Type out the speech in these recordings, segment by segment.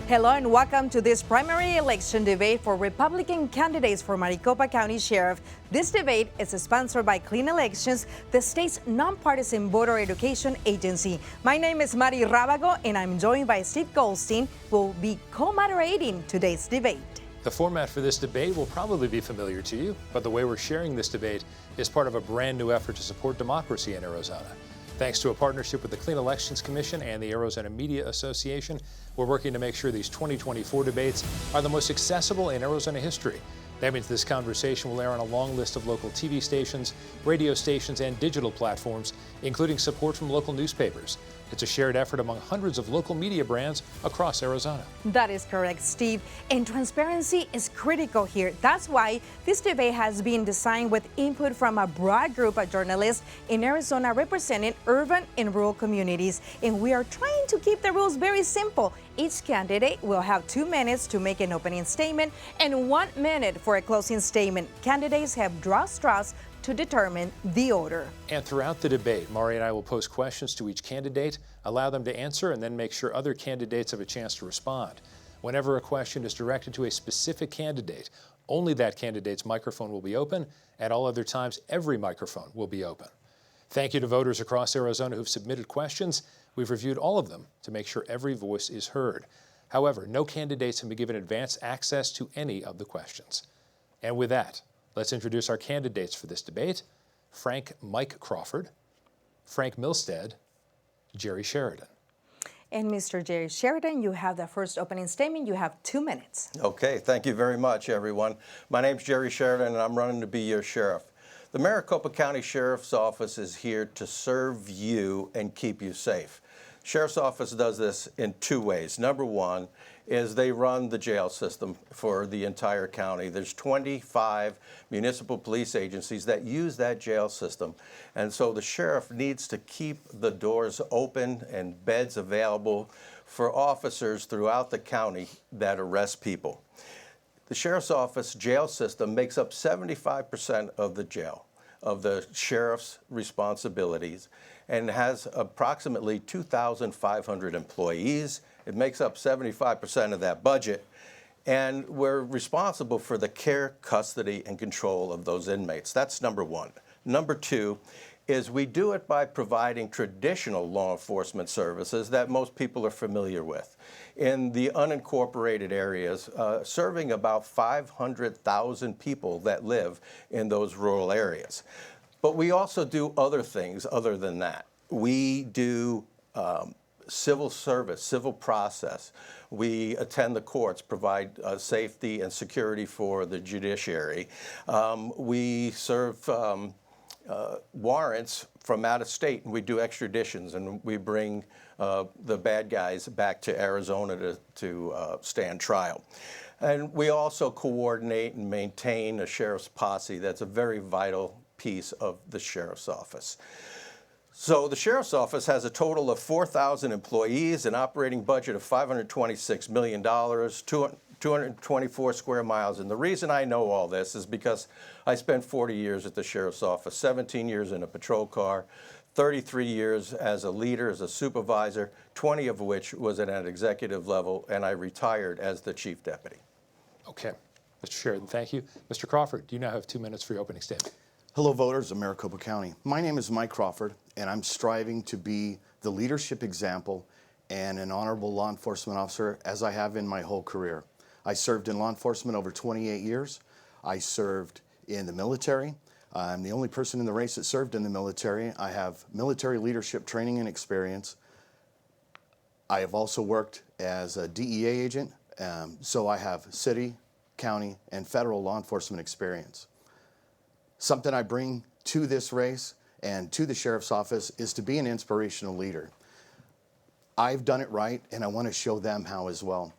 Hello and welcome to this primary election debate for Republican candidates for Maricopa County Sheriff. This debate is sponsored by Clean Elections, the state's nonpartisan voter education agency. My name is Mari Rábago and I'm joined by Steve Goldstein, who will be co-moderating today's debate. The format for this debate will probably be familiar to you, but the way we're sharing this debate is part of a brand new effort to support democracy in Arizona. Thanks to a partnership with the Clean Elections Commission and the Arizona Media Association, we're working to make sure these 2024 debates are the most accessible in Arizona history. That means this conversation will air on a long list of local TV stations, radio stations, and digital platforms, including support from local newspapers. It's a shared effort among hundreds of local media brands across Arizona. That is correct, Steve. And transparency is critical here. That's why this debate has been designed with input from a broad group of journalists in Arizona representing urban and rural communities. And we are trying to keep the rules very simple. Each candidate will have 2 minutes to make an opening statement and 1 minute for a closing statement. Candidates have draw straws to determine the order. And throughout the debate, Mari and I will pose questions to each candidate, allow them to answer, and then make sure other candidates have a chance to respond. Whenever a question is directed to a specific candidate, only that candidate's microphone will be open. At all other times, every microphone will be open. Thank you to voters across Arizona who've submitted questions. We've reviewed all of them to make sure every voice is heard. However, no candidates have been given advance access to any of the questions. And with that, let's introduce our candidates for this debate: Frank Mike Crawford, Frank Milstead, Jerry Sheridan. And Mr. Jerry Sheridan, you have the first opening statement. You have 2 minutes. Okay, thank you very much, everyone. My name's Jerry Sheridan, and I'm running to be your sheriff. The Maricopa County Sheriff's Office is here to serve you and keep you safe. Sheriff's Office does this in 2 ways. Number one is they run the jail system for the entire county. There's 25 municipal police agencies that use that jail system. And so the sheriff needs to keep the doors open and beds available for officers throughout the county that arrest people. The Sheriff's Office jail system makes up 75% of the jail, of the sheriff's responsibilities, and has approximately 2,500 employees. It makes up 75% of that budget, and we're responsible for the care, custody, and control of those inmates. That's number one. Number two is we do it by providing traditional law enforcement services that most people are familiar with. In the unincorporated areas, serving about 500,000 people that live in those rural areas. But we also do other things other than that. We do civil service, civil process. We attend the courts, provide safety and security for the judiciary. We serve warrants from out of state, and we do extraditions, and we bring the bad guys back to Arizona to stand trial. And we also coordinate and maintain a sheriff's posse. That's a very vital piece of the sheriff's office. So the sheriff's office has a total of 4,000 employees, an operating budget of $526 million, 224 square miles. And the reason I know all this is because I spent 40 years at the sheriff's office, 17 years in a patrol car, 33 years as a leader, as a supervisor, 20 of which was at an executive level, and I retired as the chief deputy. Okay, Mr. Sheridan, thank you. Mr. Crawford, you now have 2 minutes for your opening statement. Hello, voters of Maricopa County. My name is Mike Crawford, and I'm striving to be the leadership example and an honorable law enforcement officer as I have in my whole career. I served in law enforcement over 28 years. I served in the military. I'm the only person in the race that served in the military. I have military leadership training and experience. I have also worked as a DEA agent, so I have city, county, and federal law enforcement experience. Something I bring to this race and to the sheriff's office is to be an inspirational leader. I've done it right, and I want to show them how as well.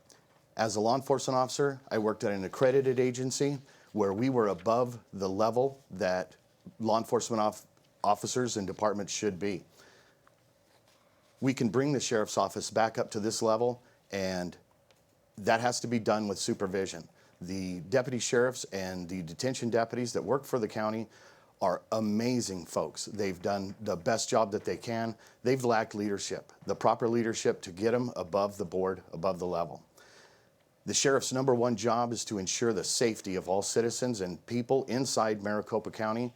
As a law enforcement officer, I worked at an accredited agency where we were above the level that law enforcement officers and departments should be. We can bring the sheriff's office back up to this level, and that has to be done with supervision. The deputy sheriffs and the detention deputies that work for the county are amazing folks. They've done the best job that they can. They've lacked leadership, the proper leadership to get them above the board, above the level. The sheriff's #1 job is to ensure the safety of all citizens and people inside Maricopa County.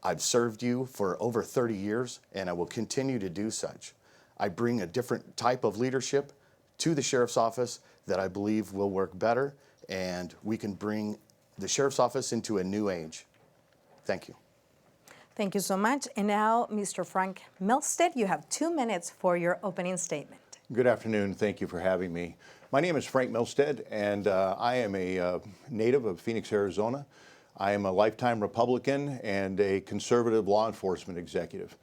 I've served you for over 30 years, and I will continue to do such. I bring a different type of leadership to the sheriff's office that I believe will work better, and we can bring the sheriff's office into a new age. Thank you. Thank you so much. And now, Mr. Frank Milstead, you have 2 minutes for your opening statement. Good afternoon. Thank you for having me. My name is Frank Milstead, and I am a native of Phoenix, Arizona. I am a lifetime Republican and a conservative law enforcement executive.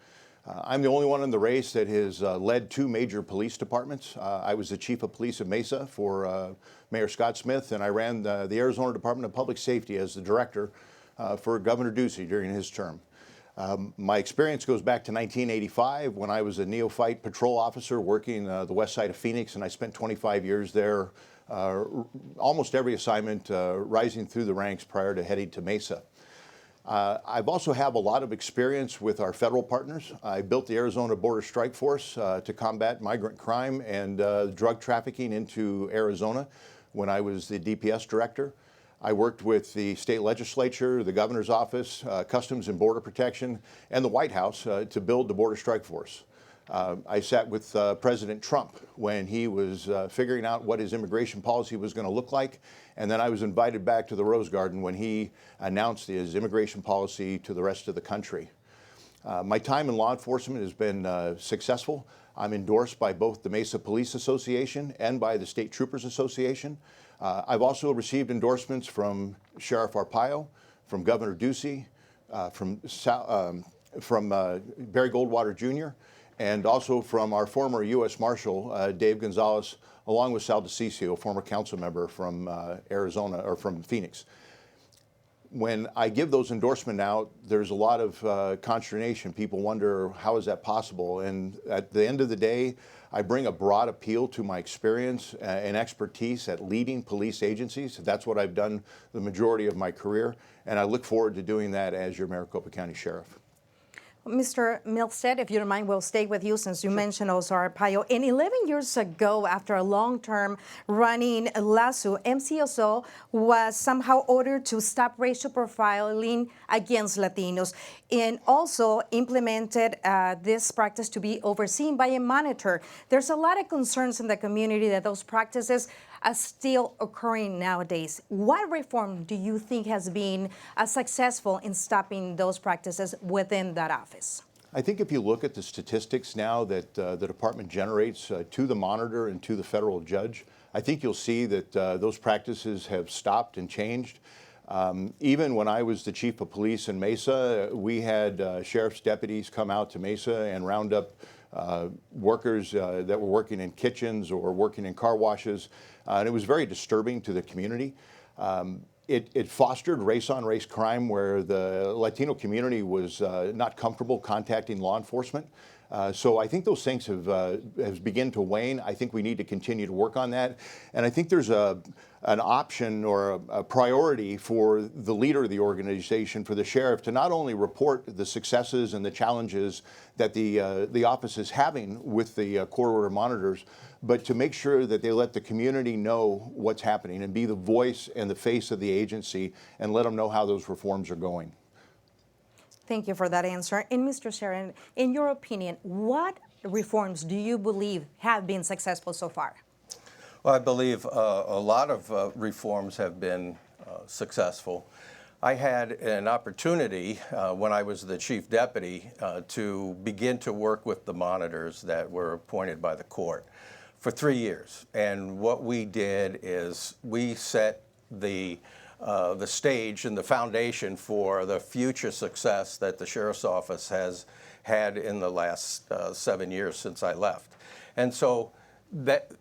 I'm the only one in the race that has led 2 major police departments. I was the chief of police of Mesa for Mayor Scott Smith, and I ran the Arizona Department of Public Safety as the director for Governor Ducey during his term. My experience goes back to 1985 when I was a neophyte patrol officer working the west side of Phoenix, and I spent 25 years there, almost every assignment rising through the ranks prior to heading to Mesa. I've also have a lot of experience with our federal partners. I built the Arizona Border Strike Force to combat migrant crime and drug trafficking into Arizona when I was the DPS director. I worked with the state legislature, the governor's office, Customs and Border Protection, and the White House to build the Border Strike Force. I sat with President Trump when he was figuring out what his immigration policy was going to look like, and then I was invited back to the Rose Garden when he announced his immigration policy to the rest of the country. My time in law enforcement has been successful. I'm endorsed by both the Mesa Police Association and by the State Troopers Association. I've also received endorsements from Sheriff Arpaio, from Governor Ducey, from Barry Goldwater Jr., and also from our former U.S. Marshal, Dave Gonzalez, along with Sal DeCiccio, former council member from Arizona, or from Phoenix. When I give those endorsements out, there's a lot of consternation. People wonder, how is that possible? And at the end of the day, I bring a broad appeal to my experience and expertise at leading police agencies. That's what I've done the majority of my career, and I look forward to doing that as your Maricopa County Sheriff. Mr. Milstead, if you don't mind, we'll stay with you since you mentioned also Arpaio. And 11 years ago, after a long-term running lawsuit, MCSO was somehow ordered to stop racial profiling against Latinos and also implemented this practice to be overseen by a monitor. There's a lot of concerns in the community that those practices are still occurring nowadays. What reform do you think has been successful in stopping those practices within that office? I think if you look at the statistics now that the department generates to the monitor and to the federal judge, I think you'll see that those practices have stopped and changed. Even when I was the chief of police in Mesa, we had sheriff's deputies come out to Mesa and round up workers that were working in kitchens or working in car washes, and it was very disturbing to the community. It fostered race-on-race crime where the Latino community was not comfortable contacting law enforcement. So I think those things have begun to wane. I think we need to continue to work on that. And I think there's an option or a priority for the leader of the organization, for the sheriff, to not only report the successes and the challenges that the office is having with the court order monitors, but to make sure that they let the community know what's happening and be the voice and the face of the agency and let them know how those reforms are going. Thank you for that answer. And Mr. Sheriff, in your opinion, what reforms do you believe have been successful so far? Well, I believe a lot of reforms have been successful. I had an opportunity when I was the chief deputy to begin to work with the monitors that were appointed by the court for 3 years. And what we did is we set the stage and the foundation for the future success that the sheriff's office has had in the last 7 years since I left. And so that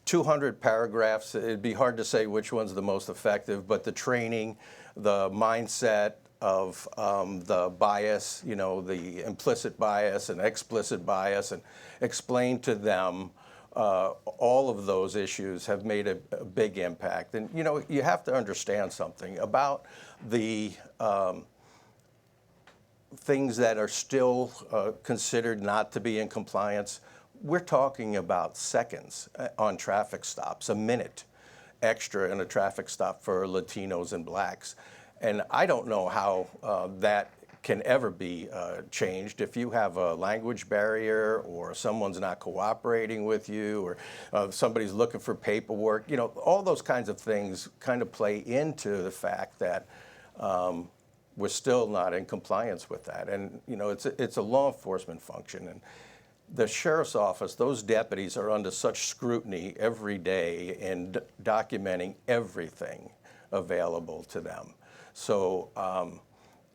200 paragraphs, it'd be hard to say which one's the most effective, but the training, the mindset of the bias, you know, the implicit bias and explicit bias, and explain to them all of those issues have made a big impact. And, you know, you have to understand something about the things that are still considered not to be in compliance. we're talking about seconds on traffic stops, a minute extra in a traffic stop for Latinos and blacks. And I don't know how that can ever be changed. If you have a language barrier, or someone's not cooperating with you, or somebody's looking for paperwork, you know, all those kinds of things kind of play into the fact that we're still not in compliance with that. And, you know, it's a law enforcement function. And the sheriff's office, those deputies are under such scrutiny every day in documenting everything available to them. So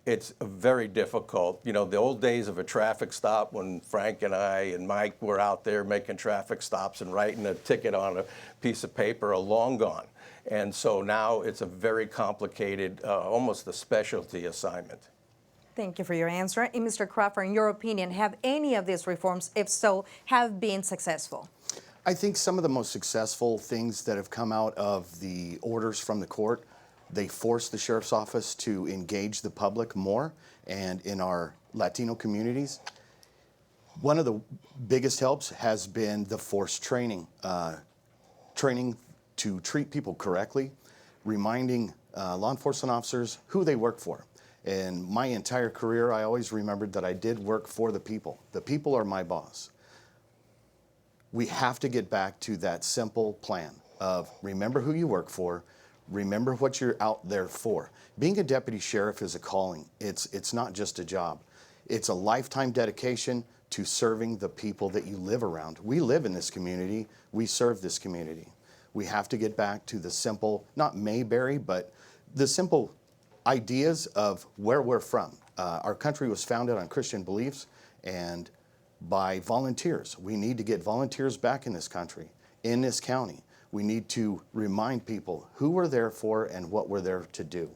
it's very difficult. You know, the old days of a traffic stop when Frank and I and Mike were out there making traffic stops and writing a ticket on a piece of paper are long gone. And so now it's a very complicated, almost a specialty assignment. Thank you for your answer. And Mr. Crawford, in your opinion, have any of these reforms, if so, have been successful? I think some of the most successful things that have come out of the orders from the court, they force the sheriff's office to engage the public more, and in our Latino communities. One of the biggest helps has been the forced training. Training to treat people correctly, reminding law enforcement officers who they work for. In my entire career, I always remembered that I did work for the people. The people are my boss. We have to get back to that simple plan of remember who you work for, remember what you're out there for. Being a deputy sheriff is a calling. It's not just a job. It's a lifetime dedication to serving the people that you live around. We live in this community. We serve this community. We have to get back to the simple, not Mayberry, but the simple ideas of where we're from. Our country was founded on Christian beliefs and by volunteers. We need to get volunteers back in this country, in this county. We need to remind people who we're there for and what we're there to do.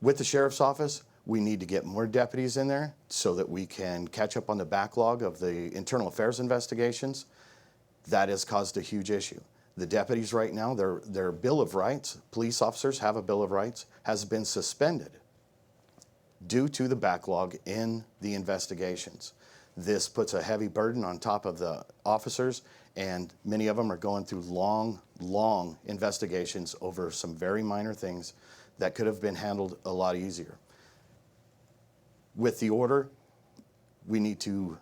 With the sheriff's office, we need to get more deputies in there so that we can catch up on the backlog of the internal affairs investigations. That has caused a huge issue. The deputies right now, their Bill of Rights, police officers have a Bill of Rights, has been suspended due to the backlog in the investigations. This puts a heavy burden on top of the officers, and many of them are going through long, long investigations over some very minor things that could have been handled a lot easier. With the order, we need to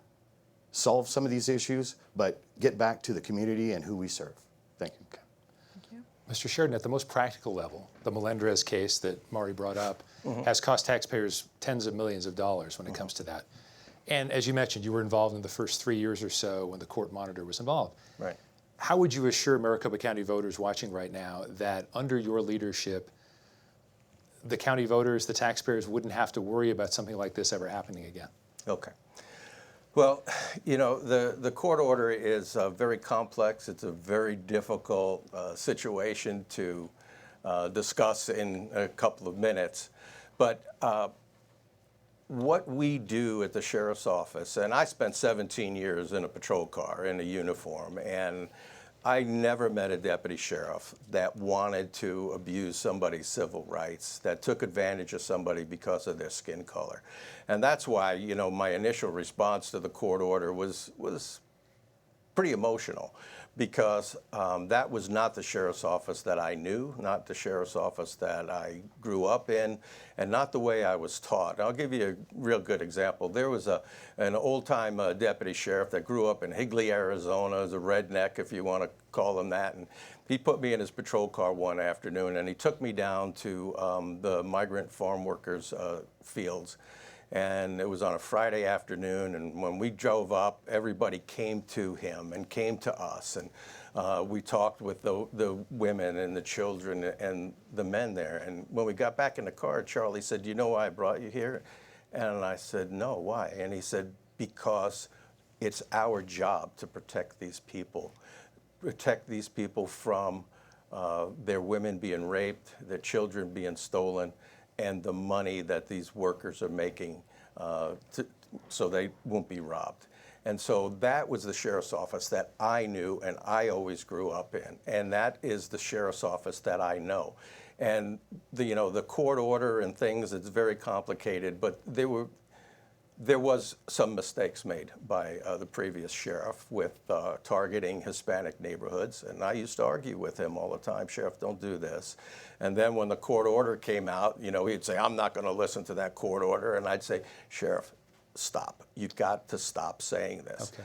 solve some of these issues, but get back to the community and who we serve. Thank you. Thank you. Mr. Sheridan, at the most practical level, the Melendrez case that Mari brought up has cost taxpayers tens of millions of dollars when it comes to that. And as you mentioned, you were involved in the first 3 years or so when the court monitor was involved. Right. How would you assure Maricopa County voters watching right now that under your leadership, the county voters, the taxpayers, wouldn't have to worry about something like this ever happening again? Okay. Well, you know, the court order is very complex. It's a very difficult situation to discuss in a couple of minutes. But what we do at the sheriff's office, and I spent 17 years in a patrol car in a uniform, and I never met a deputy sheriff that wanted to abuse somebody's civil rights, that took advantage of somebody because of their skin color. And that's why, you know, my initial response to the court order was pretty emotional, because that was not the sheriff's office that I knew, not the sheriff's office that I grew up in, and not the way I was taught. And I'll give you a real good example. There was an old-time deputy sheriff that grew up in Higley, Arizona, as a redneck, if you want to call him that. And he put me in his patrol car one afternoon, and he took me down to the migrant farm workers' fields. And it was on a Friday afternoon, and when we drove up, everybody came to him and came to us, and we talked with the women and the children and the men there. And when we got back in the car, Charlie said, "Do you know why I brought you here?" And I said, "No, why?" And he said, "Because it's our job to protect these people from their women being raped, their children being stolen, and the money that these workers are making so they won't be robbed." And so that was the sheriff's office that I knew and I always grew up in. And that is the sheriff's office that I know. And the court order and things, it's very complicated, but There was some mistakes made by the previous sheriff with targeting Hispanic neighborhoods, and I used to argue with him all the time, Sheriff, don't do this. And then when the court order came out, you know, he'd say, I'm not going to listen to that court order, and I'd say, Sheriff, stop. You've got to stop saying this. Okay.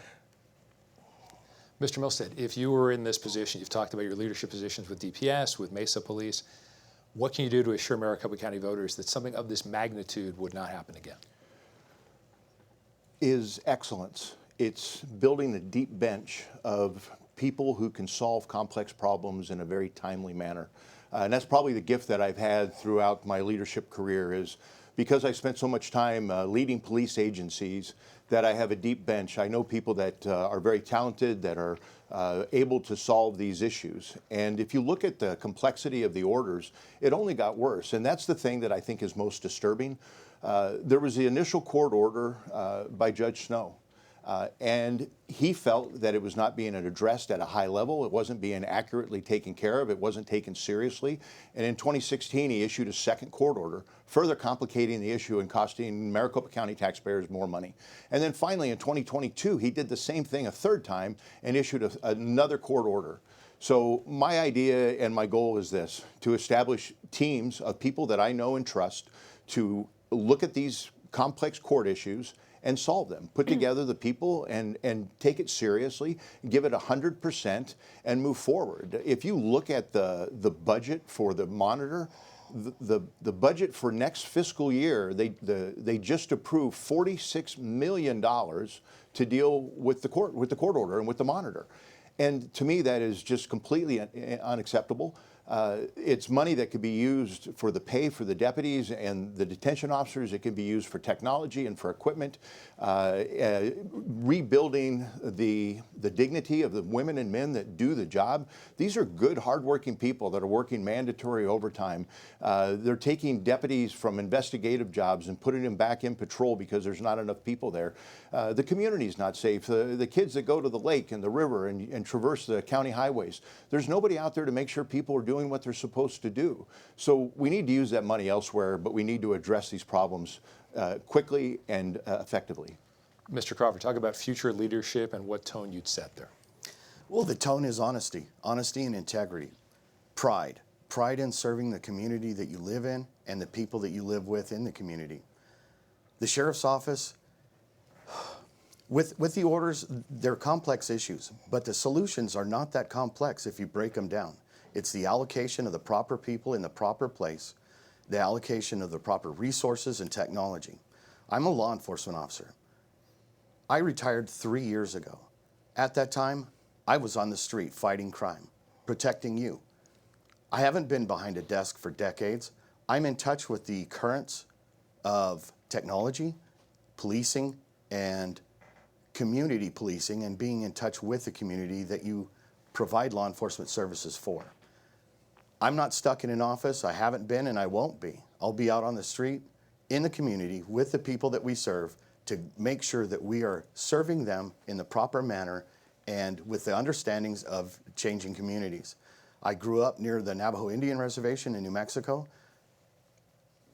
Mr. Milstead, if you were in this position, you've talked about your leadership positions with DPS, with Mesa Police, what can you do to assure Maricopa County voters that something of this magnitude would not happen again? Is excellence. It's building a deep bench of people who can solve complex problems in a very timely manner. And that's probably the gift that I've had throughout my leadership career, is because I spent so much time leading police agencies, that I have a deep bench. I know people that are very talented, that are able to solve these issues. And if you look at the complexity of the orders, it only got worse. And that's the thing that I think is most disturbing. There was the initial court order by Judge Snow. And he felt that it was not being addressed at a high level. It wasn't being accurately taken care of. It wasn't taken seriously. And in 2016, he issued a second court order, further complicating the issue and costing Maricopa County taxpayers more money. And then finally, in 2022, he did the same thing a third time and issued another court order. So my idea and my goal is this: to establish teams of people that I know and trust to look at these complex court issues and solve them. Put together the people and take it seriously, give it 100%, and move forward. If you look at the budget for the monitor, the budget for next fiscal year, they just approved $46 million to deal with the court order and with the monitor. And to me, that is just completely unacceptable. It's money that could be used for the pay for the deputies and the detention officers. It can be used for technology and for equipment, rebuilding the dignity of the women and men that do the job. These are good, hardworking people that are working mandatory overtime. They're taking deputies from investigative jobs and putting them back in patrol because there's not enough people there. The community's not safe. The kids that go to the lake and the river and traverse the county highways, there's nobody out there to make sure people are doing what they're supposed to do. So we need to use that money elsewhere, but we need to address these problems quickly and effectively. Mr. Crawford, talk about future leadership and what tone you'd set there. Well, the tone is honesty and integrity, pride in serving the community that you live in and the people that you live with in the community. The sheriff's office, with the orders, they're complex issues, but the solutions are not that complex if you break them down. It's the allocation of the proper people in the proper place, the allocation of the proper resources and technology. I'm a law enforcement officer. I retired 3 years ago. At that time, I was on the street fighting crime, protecting you. I haven't been behind a desk for decades. I'm in touch with the currents of technology, policing, and community policing, and being in touch with the community that you provide law enforcement services for. I'm not stuck in an office. I haven't been and I won't be. I'll be out on the street in the community with the people that we serve to make sure that we are serving them in the proper manner and with the understandings of changing communities. I grew up near the Navajo Indian Reservation in New Mexico.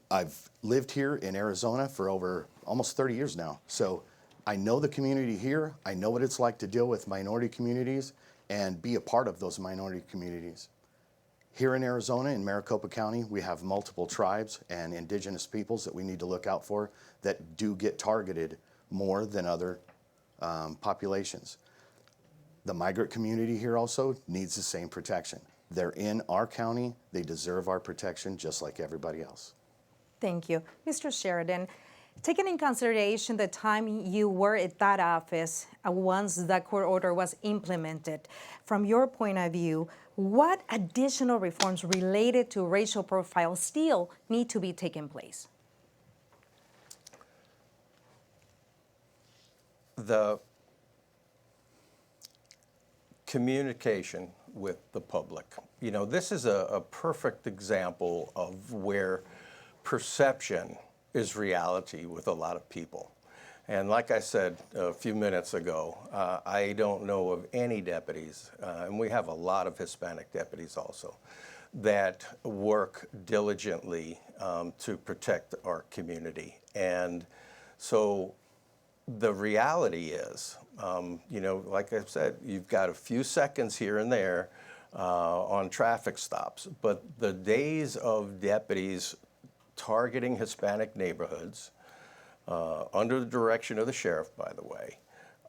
I've lived here in Arizona for over almost 30 years now. So I know the community here. I know what it's like to deal with minority communities and be a part of those minority communities. Here in Arizona, in Maricopa County, we have multiple tribes and indigenous peoples that we need to look out for that do get targeted more than other populations. The migrant community here also needs the same protection. They're in our county. They deserve our protection just like everybody else. Thank you. Mr. Sheridan, taking in consideration the time you were at that office once the court order was implemented, from your point of view, what additional reforms related to racial profiles still need to be taken place? The communication with the public. You know, this is a perfect example of where perception is reality with a lot of people. And like I said a few minutes ago, I don't know of any deputies, and we have a lot of Hispanic deputies also, that work diligently to protect our community. And so the reality is, you know, like I said, you've got a few seconds here and there on traffic stops, but the days of deputies targeting Hispanic neighborhoods, under the direction of the sheriff, by the way,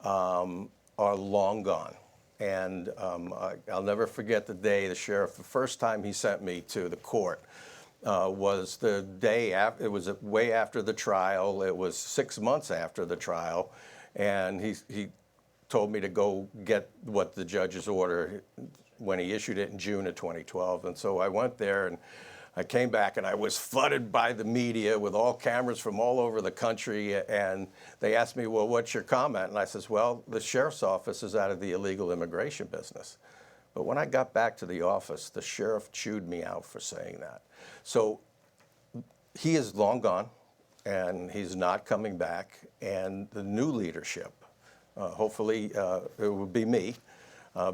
are long gone. And I'll never forget the day the sheriff, the first time he sent me to the court, was the day after, it was way after the trial. It was 6 months after the trial. And he told me to go get what the judge's order when he issued it in June of 2012. And so I went there, and I came back, and I was flooded by the media with all cameras from all over the country. And they asked me, well, what's your comment? And I says, well, the sheriff's office is out of the illegal immigration business. But when I got back to the office, the sheriff chewed me out for saying that. So he is long gone, and he's not coming back. And the new leadership, hopefully it will be me,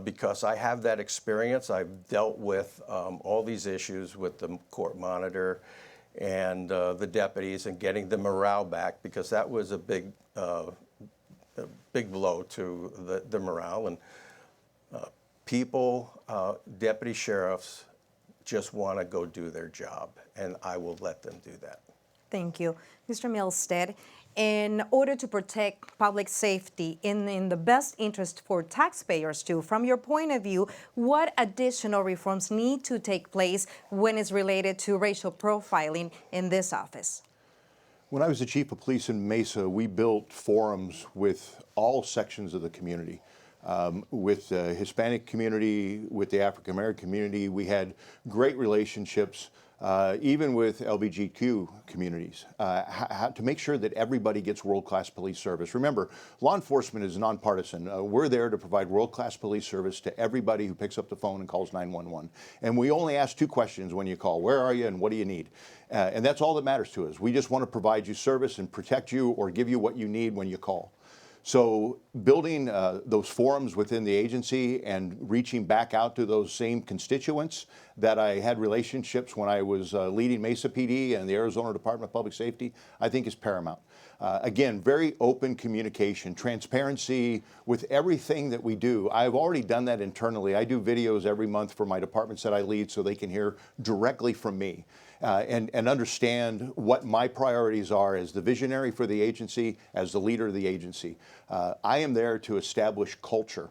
because I have that experience. I've dealt with all these issues with the court monitor and the deputies and getting the morale back, because that was a big blow to the morale. And people, deputy sheriffs, just want to go do their job, and I will let them do that. Thank you. Mr. Milstead, in order to protect public safety in the best interest for taxpayers too, from your point of view, what additional reforms need to take place when it's related to racial profiling in this office? When I was the chief of police in Mesa, we built forums with all sections of the community. With the Hispanic community, with the African American community, we had great relationships, even with LGBTQ communities, to make sure that everybody gets world-class police service. Remember, law enforcement is nonpartisan. We're there to provide world-class police service to everybody who picks up the phone and calls 911. And we only ask two questions when you call: where are you and what do you need? And that's all that matters to us. We just want to provide you service and protect you, or give you what you need when you call. So building those forums within the agency and reaching back out to those same constituents that I had relationships when I was leading Mesa PD and the Arizona Department of Public Safety, I think is paramount. Again, very open communication, transparency with everything that we do. I've already done that internally. I do videos every month for my departments that I lead so they can hear directly from me. And understand what my priorities are as the visionary for the agency, as the leader of the agency. I am there to establish culture.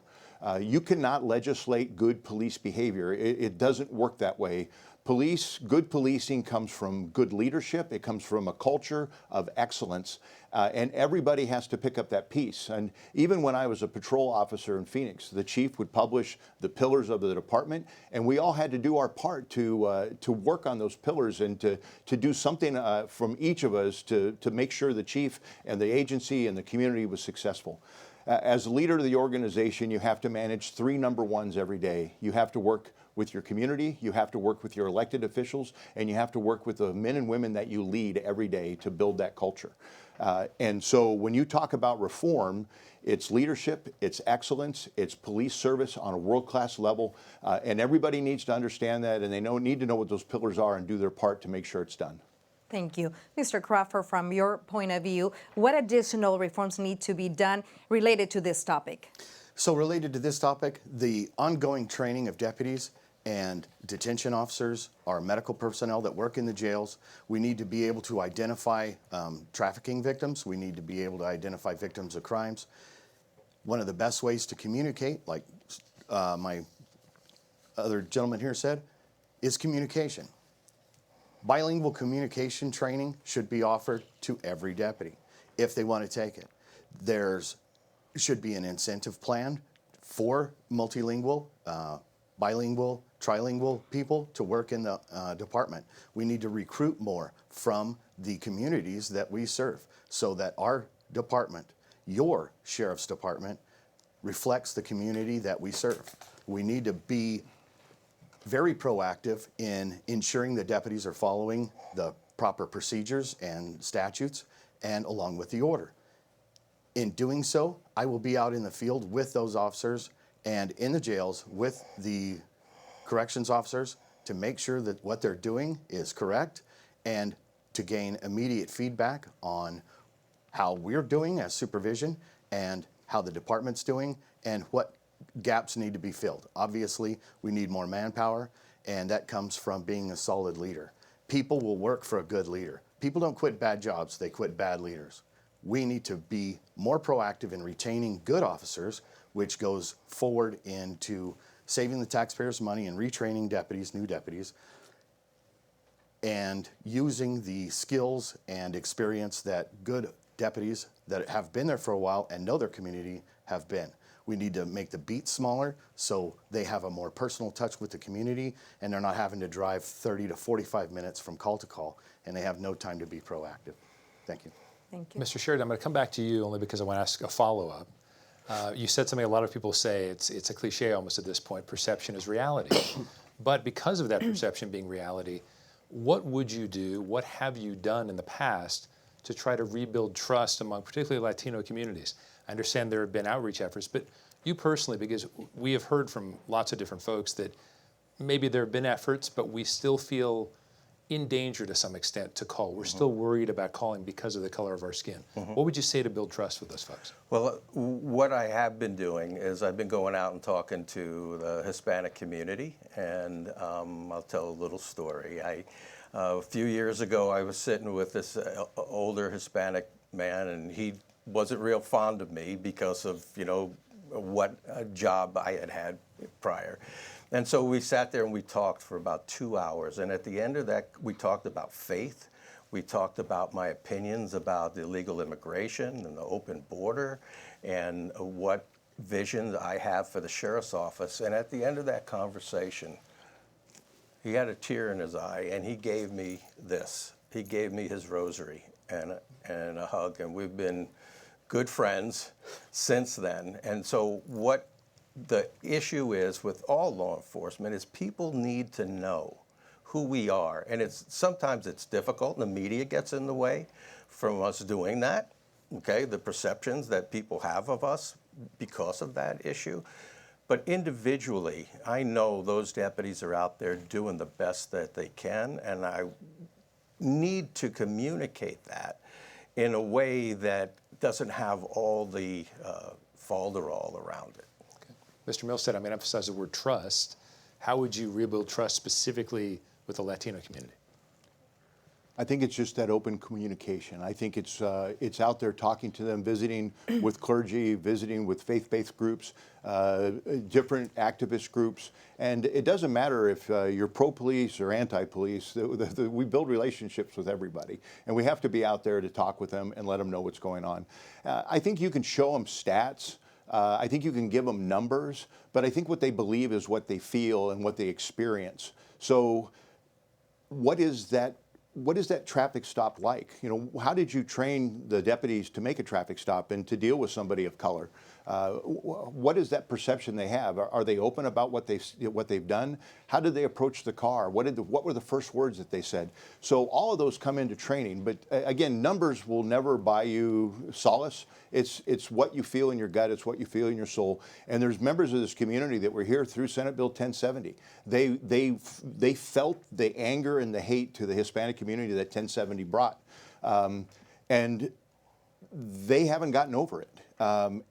You cannot legislate good police behavior. It doesn't work that way. Good policing comes from good leadership. It comes from a culture of excellence. And everybody has to pick up that piece. And even when I was a patrol officer in Phoenix, the chief would publish the pillars of the department, and we all had to do our part to work on those pillars and to do something from each of us to make sure the chief and the agency and the community was successful. As a leader of the organization, you have to manage 3 number ones every day. You have to work with your community, you have to work with your elected officials, and you have to work with the men and women that you lead every day to build that culture. And so when you talk about reform, it's leadership, it's excellence, it's police service on a world-class level, and everybody needs to understand that, and they need to know what those pillars are and do their part to make sure it's done. Thank you. Mr. Crawford, from your point of view, what additional reforms need to be done related to this topic? So related to this topic, the ongoing training of deputies and detention officers, our medical personnel that work in the jails. We need to be able to identify trafficking victims. We need to be able to identify victims of crimes. One of the best ways to communicate, like my other gentleman here said, is communication. Bilingual communication training should be offered to every deputy if they want to take it. Should be an incentive plan for multilingual, bilingual, trilingual people to work in the department. We need to recruit more from the communities that we serve so that our department, your sheriff's department, reflects the community that we serve. We need to be very proactive in ensuring the deputies are following the proper procedures and statutes and along with the order. In doing so, I will be out in the field with those officers and in the jails with the corrections officers to make sure that what they're doing is correct and to gain immediate feedback on how we're doing as supervision and how the department's doing and what gaps need to be filled. Obviously, we need more manpower, and that comes from being a solid leader. People will work for a good leader. People don't quit bad jobs, they quit bad leaders. We need to be more proactive in retaining good officers, which goes forward into saving the taxpayers' money and retraining deputies, new deputies, and using the skills and experience that good deputies that have been there for a while and know their community have been. We need to make the beat smaller so they have a more personal touch with the community and they're not having to drive 30 to 45 minutes from call to call and they have no time to be proactive. Thank you. Thank you. Mr. Sheridan, I'm going to come back to you only because I want to ask a follow-up. You said something a lot of people say, it's a cliche almost at this point, perception is reality. But because of that perception being reality, what would you do, what have you done in the past to try to rebuild trust among particularly Latino communities? I understand there have been outreach efforts, but you personally, because we have heard from lots of different folks that maybe there have been efforts, but we still feel in danger to some extent to call. We're still worried about calling because of the color of our skin. What would you say to build trust with those folks? Well, what I have been doing is I've been going out and talking to the Hispanic community, and I'll tell a little story. A few years ago, I was sitting with this older Hispanic man, and he wasn't real fond of me because of, you know, what job I had had prior. And so we sat there and we talked for about 2 hours. And at the end of that, we talked about faith. We talked about my opinions about the illegal immigration and the open border and what visions I have for the sheriff's office. And at the end of that conversation, he had a tear in his eye and he gave me this. He gave me his rosary and a hug. And we've been good friends since then. And so what the issue is with all law enforcement is people need to know who we are. And sometimes it's difficult and the media gets in the way from us doing that, okay? The perceptions that people have of us because of that issue. But individually, I know those deputies are out there doing the best that they can, and I need to communicate that in a way that doesn't have all the falderall around it. Mr. Milstead, I'm going to emphasize the word trust. How would you rebuild trust specifically with the Latino community? I think it's just that open communication. I think it's out there talking to them, visiting with clergy, visiting with faith-based groups, different activist groups. And it doesn't matter if you're pro-police or anti-police. We build relationships with everybody. And we have to be out there to talk with them and let them know what's going on. I think you can show them stats. I think you can give them numbers, but I think what they believe is what they feel and what they experience. So what is that traffic stop like? You know, how did you train the deputies to make a traffic stop and to deal with somebody of color? What is that perception they have? Are they open about what they've done? How did they approach the car? What were the first words that they said? So all of those come into training. But again, numbers will never buy you solace. It's what you feel in your gut. It's what you feel in your soul. And there's members of this community that were here through Senate Bill 1070. They felt the anger and the hate to the Hispanic community that 1070 brought, and they haven't gotten over it.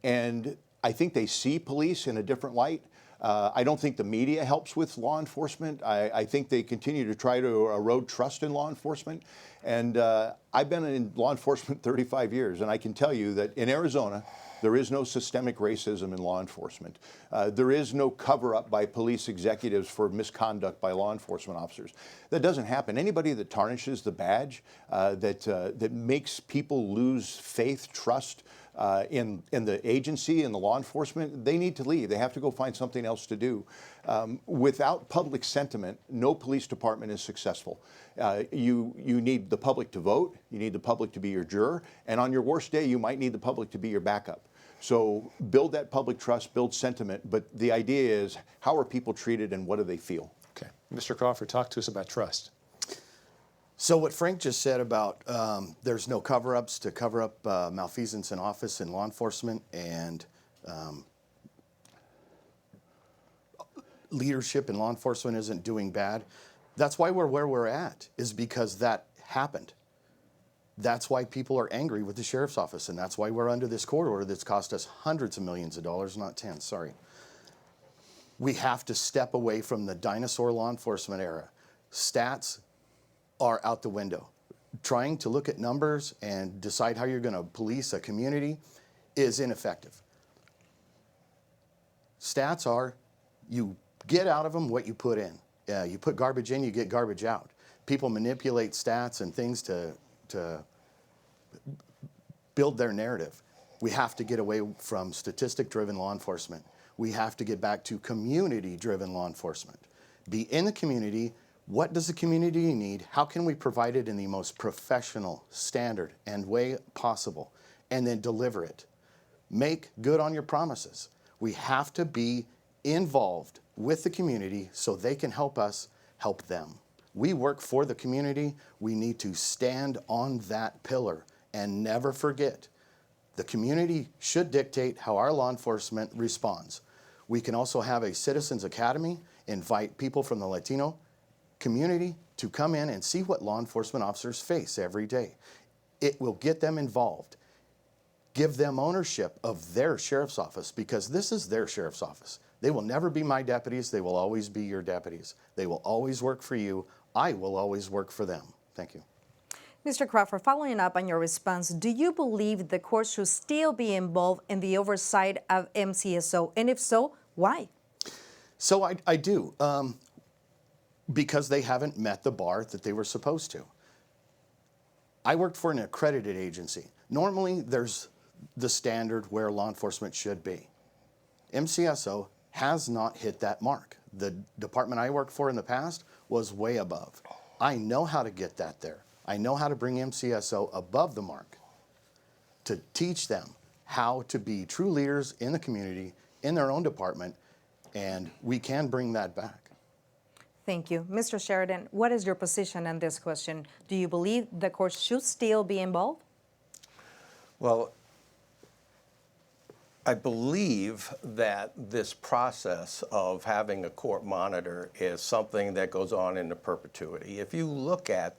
And I think they see police in a different light. I don't think the media helps with law enforcement. I think they continue to try to erode trust in law enforcement. And I've been in law enforcement 35 years, and I can tell you that in Arizona, there is no systemic racism in law enforcement. There is no cover-up by police executives for misconduct by law enforcement officers. That doesn't happen. Anybody that tarnishes the badge, that makes people lose faith, trust in the agency and the law enforcement, they need to leave. They have to go find something else to do. Without public sentiment, no police department is successful. You need the public to vote. You need the public to be your juror. And on your worst day, you might need the public to be your backup. So build that public trust, build sentiment. But the idea is, how are people treated and what do they feel? Okay. Mr. Crawford, talk to us about trust. So what Frank just said about there's no cover-ups to cover up malfeasance in office in law enforcement, and leadership in law enforcement isn't doing bad. That's why we're where we're at, is because that happened. That's why people are angry with the sheriff's office, and that's why we're under this court order that's cost us hundreds of millions of dollars, not tens, sorry. We have to step away from the dinosaur law enforcement era. Stats are out the window. Trying to look at numbers and decide how you're going to police a community is ineffective. Stats are, you get out of them what you put in. You put garbage in, you get garbage out. People manipulate stats and things to build their narrative. We have to get away from statistic-driven law enforcement. We have to get back to community-driven law enforcement. Be in the community. What does the community need? How can we provide it in the most professional, standard, and way possible? And then deliver it. Make good on your promises. We have to be involved with the community so they can help us help them. We work for the community. We need to stand on that pillar and never forget the community should dictate how our law enforcement responds. We can also have a Citizens Academy, invite people from the Latino community to come in and see what law enforcement officers face every day. It will get them involved. Give them ownership of their sheriff's office because this is their sheriff's office. They will never be my deputies. They will always be your deputies. They will always work for you. I will always work for them. Thank you. Mr. Crawford, following up on your response, do you believe the court should still be involved in the oversight of MCSO? And if so, why? So I do, because they haven't met the bar that they were supposed to. I worked for an accredited agency. Normally, there's the standard where law enforcement should be. MCSO has not hit that mark. The department I worked for in the past was way above. I know how to get that there. I know how to bring MCSO above the mark to teach them how to be true leaders in the community, in their own department, and we can bring that back. Thank you. Mr. Sheridan, what is your position on this question? Do you believe the court should still be involved? Well, I believe that this process of having a court monitor is something that goes on into perpetuity. If you look at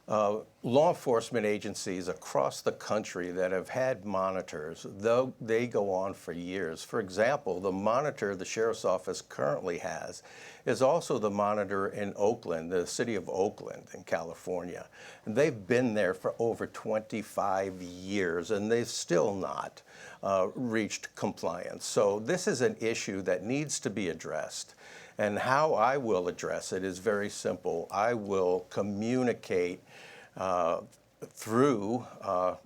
law enforcement agencies across the country that have had monitors, though they go on for years. For example, the monitor the sheriff's office currently has is also the monitor in Oakland, the city of Oakland in California. And they've been there for over 25 years and they've still not reached compliance. So this is an issue that needs to be addressed. And how I will address it is very simple. I will communicate through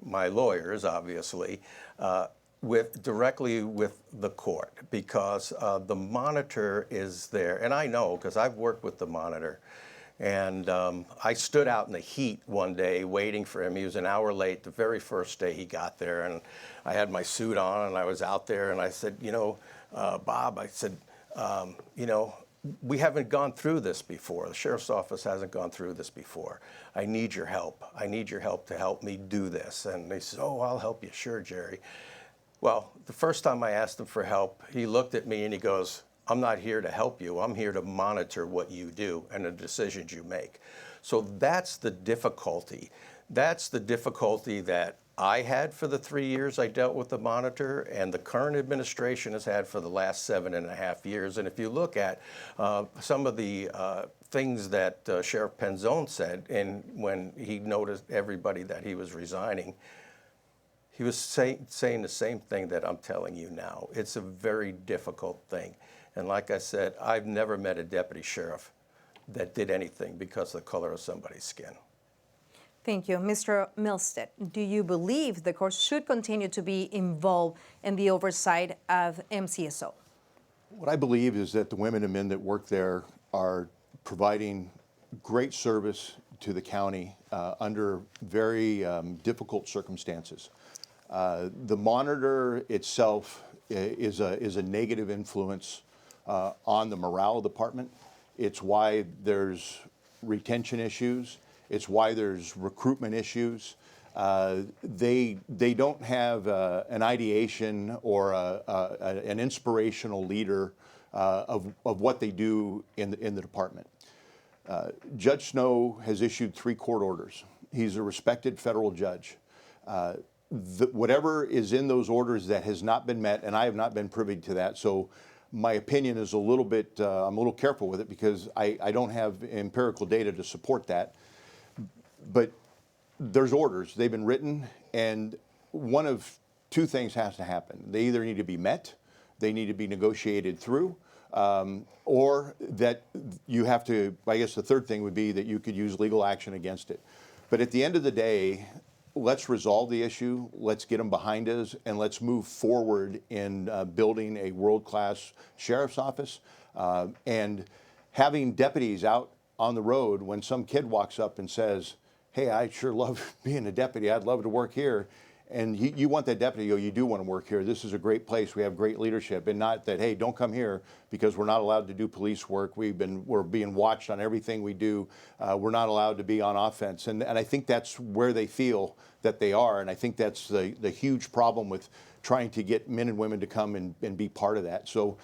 my lawyers, obviously, directly with the court, because the monitor is there. And I know, because I've worked with the monitor. And I stood out in the heat one day waiting for him. He was an hour late the very first day he got there. And I had my suit on and I was out there and I said, you know, Bob, I said, you know, we haven't gone through this before. The sheriff's office hasn't gone through this before. I need your help. I need your help to help me do this. And they said, oh, I'll help you. Sure, Jerry. Well, the first time I asked him for help, he looked at me and he goes, I'm not here to help you. I'm here to monitor what you do and the decisions you make. So that's the difficulty. That's the difficulty that I had for the 3 years I dealt with the monitor, and the current administration has had for the last 7.5 years. And if you look at some of the things that Sheriff Penzone said, and when he noticed everybody that he was resigning, he was saying the same thing that I'm telling you now. It's a very difficult thing. And like I said, I've never met a deputy sheriff that did anything because of the color of somebody's skin. Thank you. Mr. Milstead, do you believe the court should continue to be involved in the oversight of MCSO? What I believe is that the women and men that work there are providing great service to the county under very difficult circumstances. The monitor itself is a negative influence on the morale department. It's why there's retention issues. It's why there's recruitment issues. They don't have an ideation or an inspirational leader of what they do in the department. Judge Snow has issued 3 court orders He's a respected federal judge. Whatever is in those orders that has not been met, and I have not been privy to that, so my opinion is a little bit, I'm a little careful with it because I don't have empirical data to support that. But there's orders, they've been written, and one of two things has to happen. They either need to be met, they need to be negotiated through, or that you have to, I guess the third thing would be that you could use legal action against it. But at the end of the day, let's resolve the issue, let's get them behind us, and let's move forward in building a world-class sheriff's office. And having deputies out on the road when some kid walks up and says, hey, I sure love being a deputy, I'd love to work here. And you want that deputy to go, you do want to work here. This is a great place. We have great leadership. And not that, hey, don't come here because we're not allowed to do police work. We're being watched on everything we do. We're not allowed to be on offense. And I think that's where they feel that they are. And I think that's the huge problem with trying to get men and women to come and be part of that. So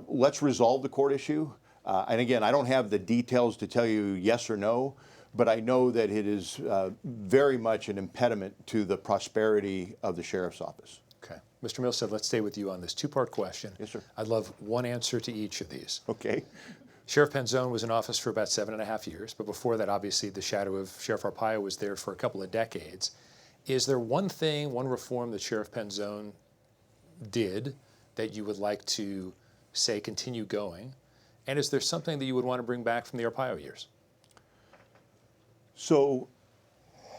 let's resolve the court issue. And again, I don't have the details to tell you yes or no, but I know that it is very much an impediment to the prosperity of the sheriff's office. Okay. Mr. Milstead, let's stay with you on this two-part question. Yes, sir. I'd love one answer to each of these. Okay. Sheriff Penzone was in office for about 7.5 years, but before that, obviously, the shadow of Sheriff Arpaio was there for a couple of decades. Is there one thing, one reform that Sheriff Penzone did that you would like to say continue going? And is there something that you would want to bring back from the Arpaio years? So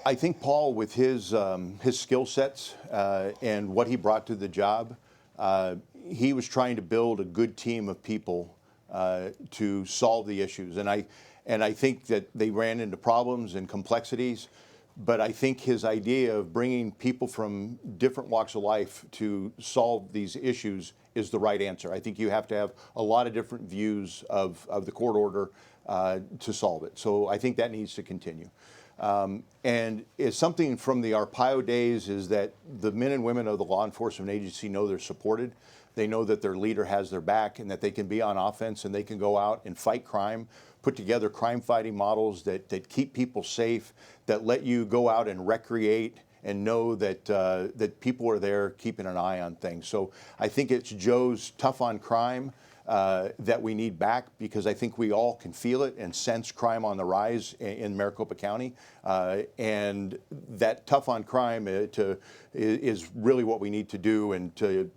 I think Paul, with his skill sets and what he brought to the job, he was trying to build a good team of people to solve the issues. And I think that they ran into problems and complexities, but I think his idea of bringing people from different walks of life to solve these issues is the right answer. I think you have to have a lot of different views of the court order to solve it. So I think that needs to continue. And it's something from the Arpaio days is that the men and women of the law enforcement agency know they're supported. They know that their leader has their back and that they can be on offense and they can go out and fight crime, put together crime fighting models that keep people safe, that let you go out and recreate and know that that people are there keeping an eye on things. So I think it's Joe's tough on crime that we need back, because I think we all can feel it and sense crime on the rise in Maricopa County. And that tough on crime is really what we need to do, and to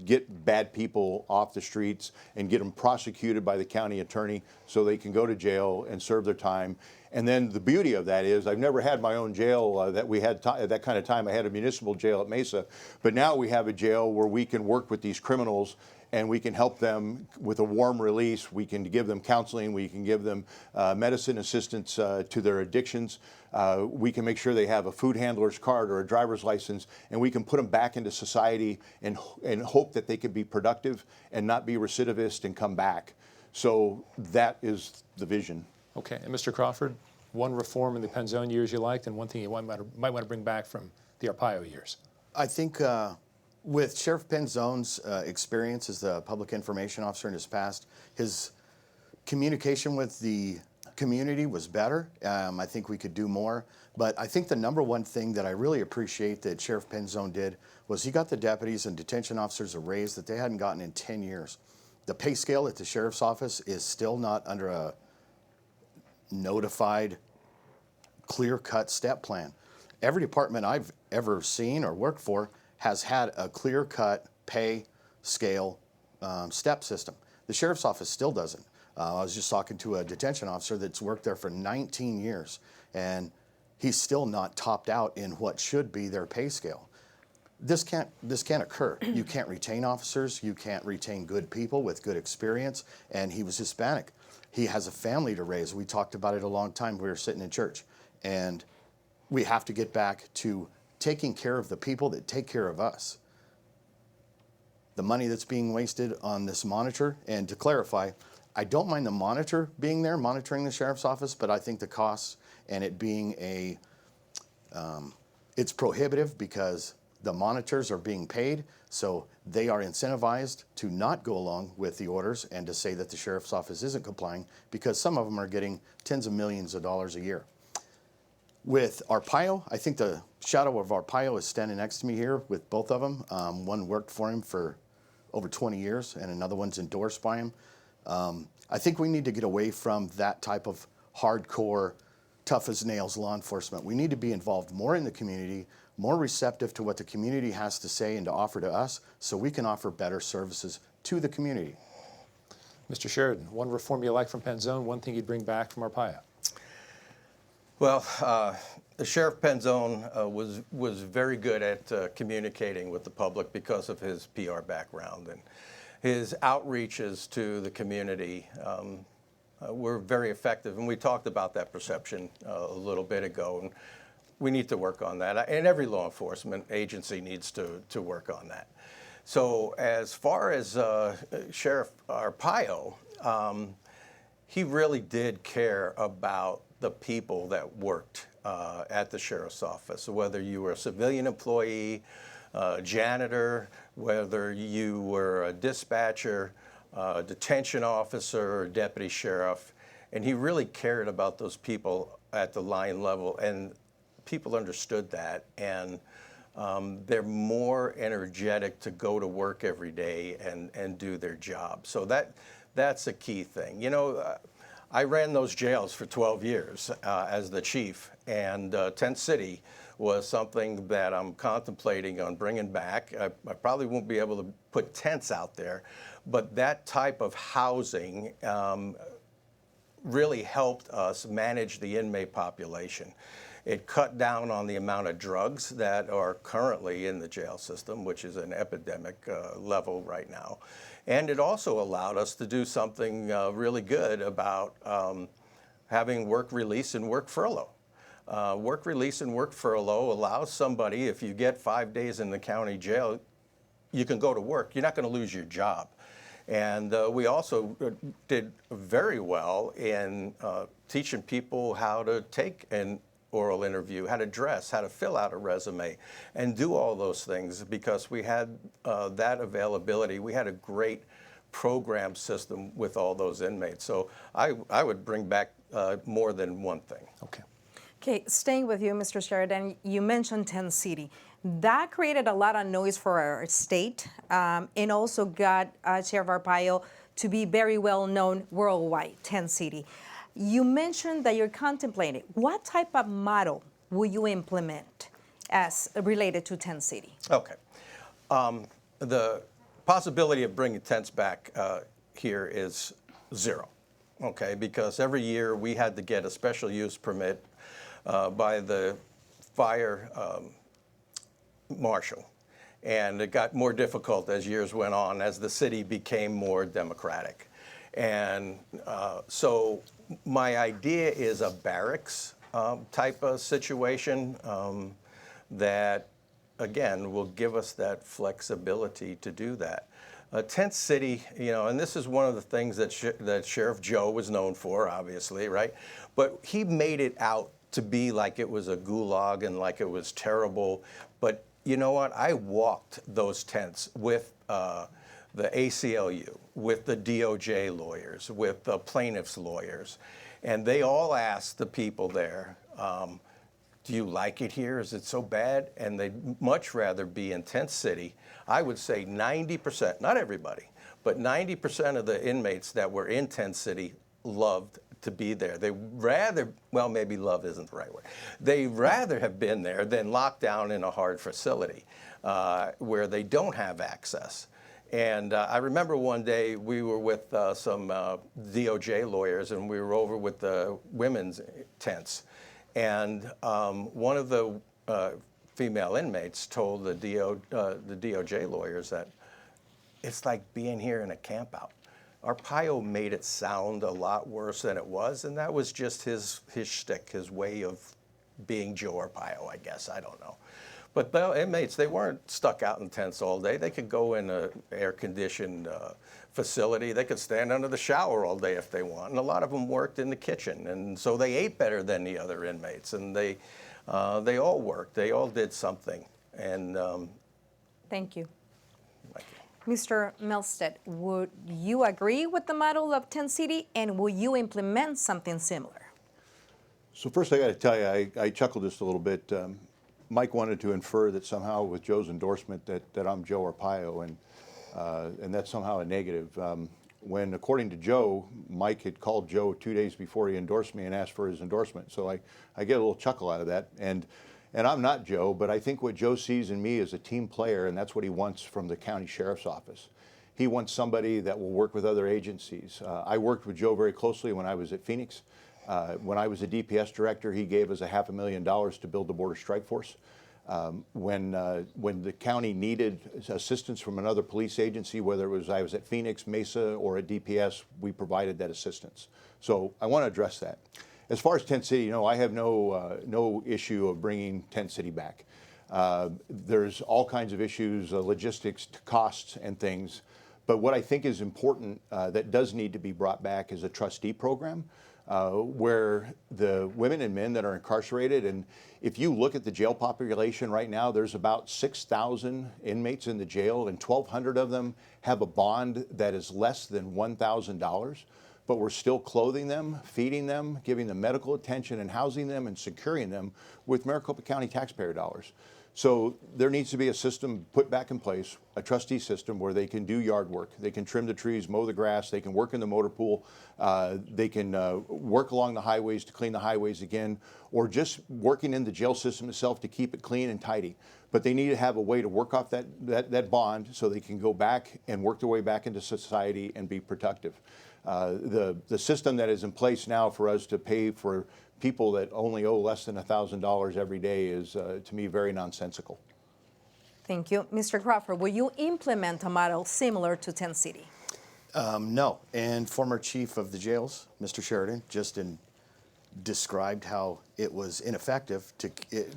get bad people off the streets and get them prosecuted by the county attorney so they can go to jail and serve their time. And then the beauty of that is I've never had my own jail that we had at that kind of time. I had a municipal jail at Mesa, but now we have a jail where we can work with these criminals and we can help them with a warm release. We can give them counseling. We can give them medicine assistance to their addictions. We can make sure they have a food handler's card or a driver's license, and we can put them back into society and hope that they can be productive and not be recidivist and come back. So that is the vision. Okay, and Mr. Crawford, one reform in the Penzone years you liked, and one thing you might want to bring back from the Arpaio years. I think with Sheriff Penzone's experience as the public information officer in his past, his communication with the community was better. I think we could do more. But I think the number one thing that I really appreciate that Sheriff Penzone did was he got the deputies and detention officers a raise that they hadn't gotten in 10 years. The pay scale at the sheriff's office is still not under a notified, clear-cut step plan. Every department I've ever seen or worked for has had a clear-cut pay scale step system. The sheriff's office still doesn't. I was just talking to a detention officer that's worked there for 19 years, and he's still not topped out in what should be their pay scale. This can't occur. You can't retain officers. You can't retain good people with good experience. And he was Hispanic. He has a family to raise. We talked about it a long time. We were sitting in church, and we have to get back to taking care of the people that take care of us. The money that's being wasted on this monitor, and to clarify, I don't mind the monitor being there, monitoring the sheriff's office, but I think the costs and it being it's prohibitive because the monitors are being paid, so they are incentivized to not go along with the orders and to say that the sheriff's office isn't complying, because some of them are getting tens of millions of dollars a year. With Arpaio, I think the shadow of Arpaio is standing next to me here with both of them. One worked for him for over 20 years and another one's endorsed by him. I think we need to get away from that type of hardcore, tough as nails law enforcement. We need to be involved more in the community, more receptive to what the community has to say and to offer to us so we can offer better services to the community. Mr. Sheridan, one reform you like from Penzone, one thing you'd bring back from Arpaio? Well, Sheriff Penzone was very good at communicating with the public because of his PR background, and his outreaches to the community were very effective. And we talked about that perception a little bit ago, and we need to work on that. And every law enforcement agency needs to work on that. So as far as Sheriff Arpaio, he really did care about the people that worked at the sheriff's office, whether you were a civilian employee, janitor, whether you were a dispatcher, detention officer, or deputy sheriff. And he really cared about those people at the line level, and people understood that, and they're more energetic to go to work every day and do their job. So that's a key thing. You know, I ran those jails for 12 years as the chief, and Tent City was something that I'm contemplating on bringing back. I probably won't be able to put tents out there, but that type of housing really helped us manage the inmate population. It cut down on the amount of drugs that are currently in the jail system, which is an epidemic level right now. And it also allowed us to do something really good about having work release and work furlough. Work release and work furlough allows somebody, if you get 5 days in the county jail, you can go to work. You're not going to lose your job. And we also did very well in teaching people how to take an oral interview, how to dress, how to fill out a resume, and do all those things because we had that availability. We had a great program system with all those inmates. So I would bring back more than one thing. Okay. Okay, staying with you, Mr. Sheridan, you mentioned Tent City. That created a lot of noise for our state and also got Sheriff Arpaio to be very well known worldwide, Tent City. You mentioned that you're contemplating. What type of model will you implement as related to Tent City? Okay. The possibility of bringing tents back here is zero, okay, because every year we had to get a special use permit by the fire marshal. And it got more difficult as years went on, as the city became more democratic. And so my idea is a barracks type of situation that, again, will give us that flexibility to do that. Tent City, you know, and this is one of the things that Sheriff Joe was known for, obviously, right? But he made it out to be like it was a gulag and like it was terrible. But you know what? I walked those tents with the ACLU, with the DOJ lawyers, with the plaintiffs' lawyers, and they all asked the people there, do you like it here? Is it so bad? And they'd much rather be in Tent City. I would say 90%, not everybody, but 90% of the inmates that were in Tent City loved to be there. They rather, well, maybe love isn't the right word. They rather have been there than locked down in a hard facility where they don't have access. And I remember one day we were with some DOJ lawyers, and we were over with the women's tents. And one of the female inmates told the DOJ lawyers that it's like being here in a camp out. Arpaio made it sound a lot worse than it was, and that was just his shtick, his way of being Joe Arpaio, I guess. I don't know. But the inmates, they weren't stuck out in tents all day. They could go in an air-conditioned facility. They could stand under the shower all day if they want. And a lot of them worked in the kitchen, and so they ate better than the other inmates. And they all worked. They all did something. And Thank you. thank you. Mr. Milstead, would you agree with the model of Tent City, and will you implement something similar? So first I got to tell you, I chuckled just a little bit. Mike wanted to infer that somehow with Joe's endorsement that I'm Joe Arpaio, and that's somehow a negative. When, according to Joe, Mike had called Joe 2 days before he endorsed me and asked for his endorsement. So I get a little chuckle out of that. And I'm not Joe, but I think what Joe sees in me is a team player, and that's what he wants from the county sheriff's office. He wants somebody that will work with other agencies. I worked with Joe very closely when I was at Phoenix. When I was a DPS director, he gave us $500,000 to build the border strike force. When the county needed assistance from another police agency, whether it was I was at Phoenix, Mesa, or at DPS, we provided that assistance. So I want to address that. As far as Tent City, I have no issue of bringing Tent City back. There's all kinds of issues, logistics, costs, and things. But what I think is important that does need to be brought back is a trustee program. Where the women and men that are incarcerated, and if you look at the jail population right now, there's about 6,000 inmates in the jail, and 1,200 of them have a bond that is less than $1,000, but we're still clothing them, feeding them, giving them medical attention, and housing them and securing them with Maricopa County taxpayer dollars. So there needs to be a system put back in place, a trustee system where they can do yard work. They can trim the trees, mow the grass, they can work in the motor pool, they can work along the highways to clean the highways again, or just working in the jail system itself to keep it clean and tidy. But they need to have a way to work off that bond so they can go back and work their way back into society and be productive. The system that is in place now for us to pay for people that only owe less than $1,000 every day is, to me, very nonsensical. Thank you. Mr. Crawford, will you implement a model similar to Tent City? No, and former chief of the jails, Mr. Sheridan, just described how it was ineffective.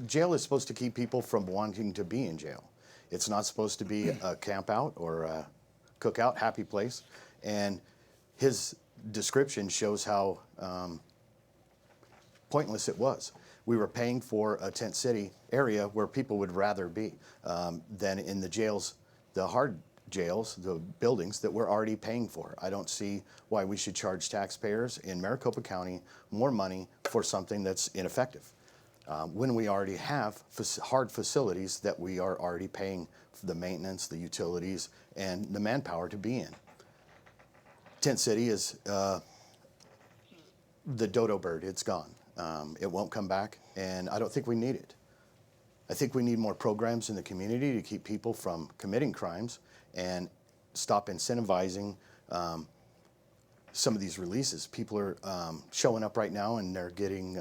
Jail is supposed to keep people from wanting to be in jail. It's not supposed to be a camp out or a cookout, happy place. And his description shows how pointless it was. We were paying for a tent city area where people would rather be than in the jails, the hard jails, the buildings that we're already paying for. I don't see why we should charge taxpayers in Maricopa County more money for something that's ineffective when we already have hard facilities that we are already paying for the maintenance, the utilities, and the manpower to be in. Tent City is the dodo bird. It's gone. It won't come back, and I don't think we need it. I think we need more programs in the community to keep people from committing crimes and stop incentivizing some of these releases. People are showing up right now and they're getting,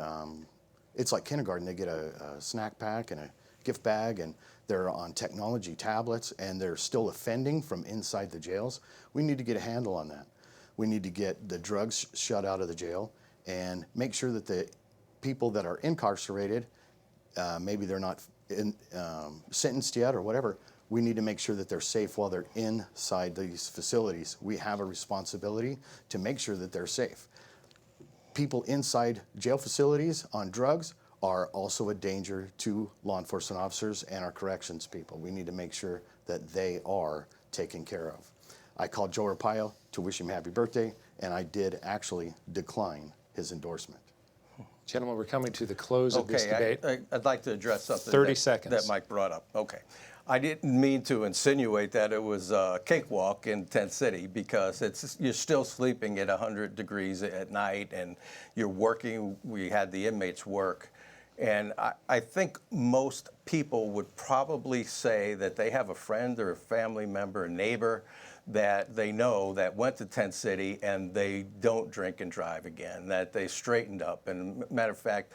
it's like kindergarten. They get a snack pack and a gift bag, and they're on technology tablets, and they're still offending from inside the jails. We need to get a handle on that. We need to get the drugs shut out of the jail and make sure that the people that are incarcerated, maybe they're not sentenced yet or whatever, we need to make sure that they're safe while they're inside these facilities. We have a responsibility to make sure that they're safe. People inside jail facilities on drugs are also a danger to law enforcement officers and our corrections people. We need to make sure that they are taken care of. I called Joe Arpaio to wish him happy birthday, and I did actually decline his endorsement. Gentlemen, we're coming to the close of this debate. I'd like to address something 30 seconds. that Mike brought up. Okay. I didn't mean to insinuate that it was a cakewalk in Tent City, because you're still sleeping at 100 degrees at night, and you're working. We had the inmates work. And I think most people would probably say that they have a friend or a family member, a neighbor, that they know that went to Tent City and they don't drink and drive again, that they straightened up. And matter of fact,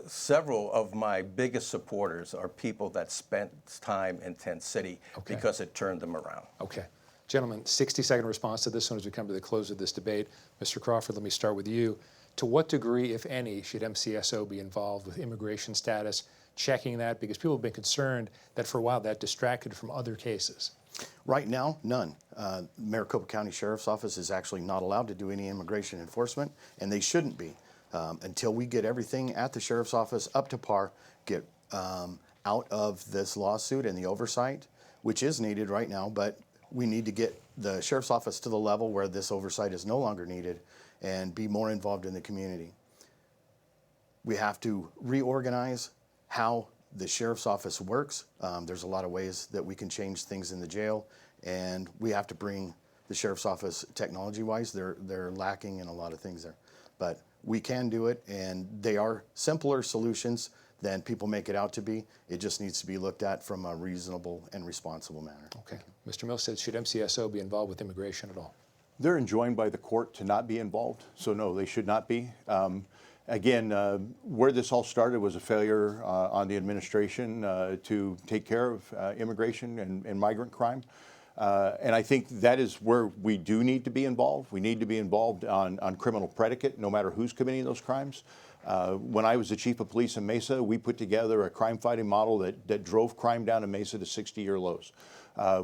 several of my biggest supporters are people that spent time in Tent City because it turned them around. Okay. Gentlemen, 60-second response to this one as we come to the close of this debate. Mr. Crawford, let me start with you. To what degree, if any, should MCSO be involved with immigration status, checking that? Because people have been concerned that for a while that distracted from other cases. Right now, none. Maricopa County Sheriff's Office is actually not allowed to do any immigration enforcement, and they shouldn't be. Until we get everything at the Sheriff's Office up to par, get out of this lawsuit and the oversight, which is needed right now, but we need to get the Sheriff's Office to the level where this oversight is no longer needed and be more involved in the community. We have to reorganize how the sheriff's office works. There's a lot of ways that we can change things in the jail, and we have to bring the sheriff's office technology-wise. They're lacking in a lot of things there, but we can do it, and they are simpler solutions than people make it out to be. It just needs to be looked at from a reasonable and responsible manner. Okay. Mr. Milstead, should MCSO be involved with immigration at all? They're enjoined by the court to not be involved, so no, they should not be. Again, where this all started was a failure on the administration to take care of immigration and migrant crime. And I think that is where we do need to be involved. We need to be involved on criminal predicate, no matter who's committing those crimes. When I was the chief of police in Mesa, we put together a crime-fighting model that drove crime down in Mesa to 60-year lows.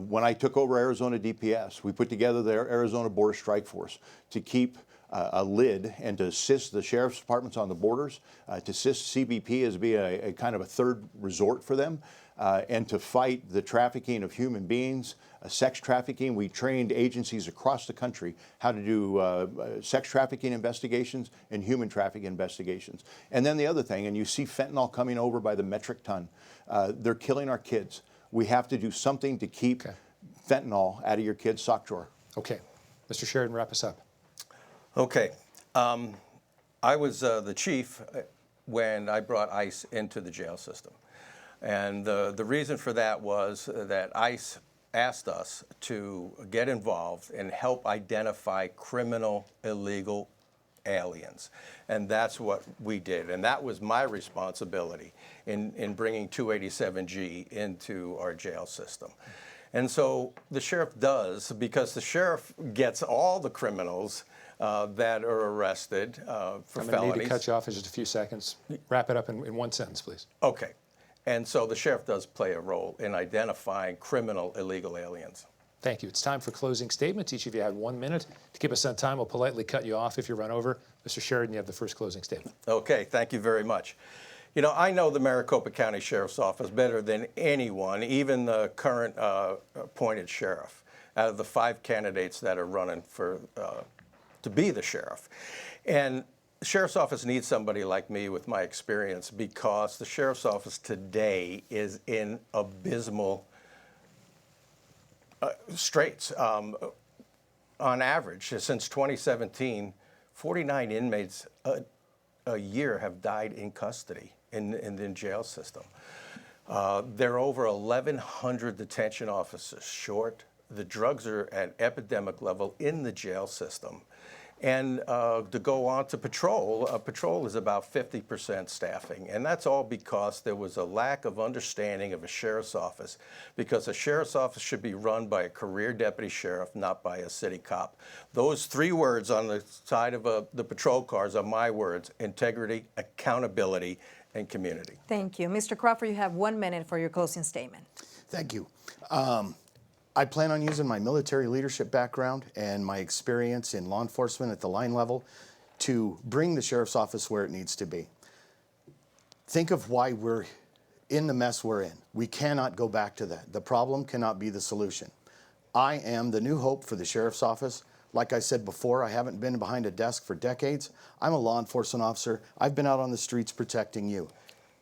When I took over Arizona DPS, we put together the Arizona Border Strike Force to keep a lid and to assist the sheriff's departments on the borders, to assist CBP as be a kind of a third resort for them, and to fight the trafficking of human beings, sex trafficking. We trained agencies across the country how to do sex trafficking investigations and human trafficking investigations. And then the other thing, and you see fentanyl coming over by the metric ton, they're killing our kids. We have to do something to keep fentanyl out of your kid's sock drawer. Okay. Mr. Sheridan, wrap us up. Okay. I was the chief when I brought ICE into the jail system. And the reason for that was that ICE asked us to get involved and help identify criminal illegal aliens. And that's what we did. And that was my responsibility in bringing 287G into our jail system. And so the sheriff does, because the sheriff gets all the criminals that are arrested for felonies. I'm going to need to cut you off in just a few seconds. Wrap it up in one sentence, please. Okay. And so the sheriff does play a role in identifying criminal illegal aliens. Thank you. It's time for closing statements. Each of you had 1 minute. To keep us on time, we'll politely cut you off if you run over. Mr. Sheridan, you have the first closing statement. Okay, thank you very much. You know, I know the Maricopa County Sheriff's Office better than anyone, even the current appointed sheriff, out of the 5 candidates that are running for to be the sheriff. And the Sheriff's Office needs somebody like me with my experience, because the Sheriff's Office today is in abysmal straits. On average, since 2017, 49 inmates a year have died in custody in the jail system. There are over 1,100 detention officers short. The drugs are at epidemic level in the jail system. And to go on to patrol, patrol is about 50% staffing. And that's all because there was a lack of understanding of a sheriff's office, because a sheriff's office should be run by a career deputy sheriff, not by a city cop. Those 3 words on the side of the patrol cars are my words: integrity, accountability, and community. Thank you. Mr. Crawford, you have 1 minute for your closing statement. Thank you. I plan on using my military leadership background and my experience in law enforcement at the line level to bring the sheriff's office where it needs to be. Think of why we're in the mess we're in. We cannot go back to that. The problem cannot be the solution. I am the new hope for the sheriff's office. Like I said before, I haven't been behind a desk for decades. I'm a law enforcement officer. I've been out on the streets protecting you.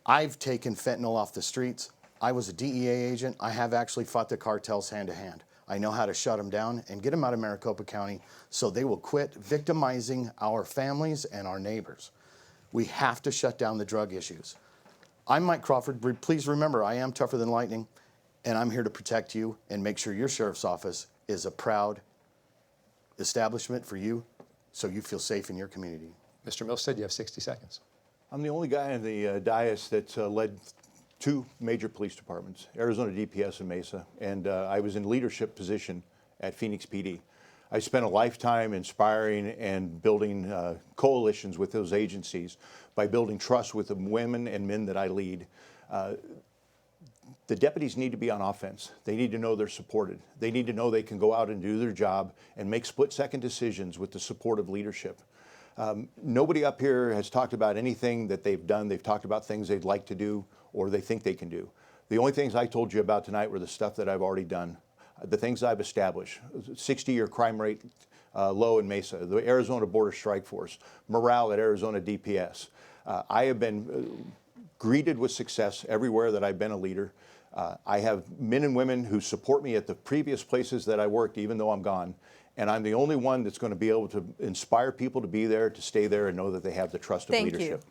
I've taken fentanyl off the streets. I was a DEA agent. I have actually fought the cartels hand to hand. I know how to shut them down and get them out of Maricopa County so they will quit victimizing our families and our neighbors. We have to shut down the drug issues. I'm Mike Crawford. Please remember, I am tougher than lightning, and I'm here to protect you and make sure your sheriff's office is a proud establishment for you so you feel safe in your community. Mr. Milstead, you have 60 seconds. I'm the only guy in the dais that's led 2 major police departments, Arizona DPS and Mesa, and I was in leadership position at Phoenix PD. I spent a lifetime inspiring and building coalitions with those agencies by building trust with the women and men that I lead. The deputies need to be on offense. They need to know they're supported. They need to know they can go out and do their job and make split-second decisions with the support of leadership. Nobody up here has talked about anything that they've done. They've talked about things they'd like to do or they think they can do. The only things I told you about tonight were the stuff that I've already done, the things I've established. 60-year crime rate low in Mesa, the Arizona Border Strike Force, morale at Arizona DPS. I have been greeted with success everywhere that I've been a leader. I have men and women who support me at the previous places that I worked, even though I'm gone. And I'm the only one that's going to be able to inspire people to be there, to stay there, and know that they have the trust of leadership. Thank you.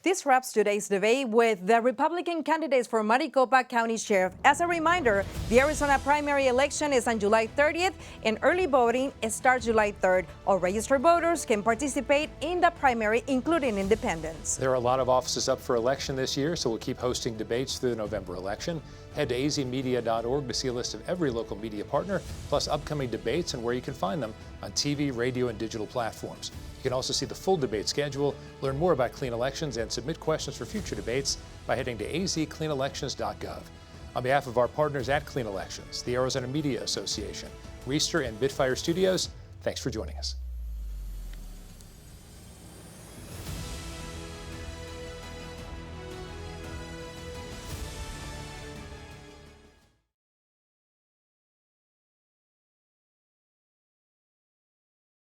This wraps today's debate with the Republican candidates for Maricopa County Sheriff. As a reminder, the Arizona primary election is on July 30th, and early voting starts July 3rd. All registered voters can participate in the primary, including independents. There are a lot of offices up for election this year, so we'll keep hosting debates through the November election. Head to azmedia.org to see a list of every local media partner, plus upcoming debates and where you can find them on TV, radio, and digital platforms. You can also see the full debate schedule, learn more about clean elections, and submit questions for future debates by heading to azcleanelections.gov. On behalf of our partners at Clean Elections, the Arizona Media Association, Reister, and Bitfire Studios, thanks for joining us.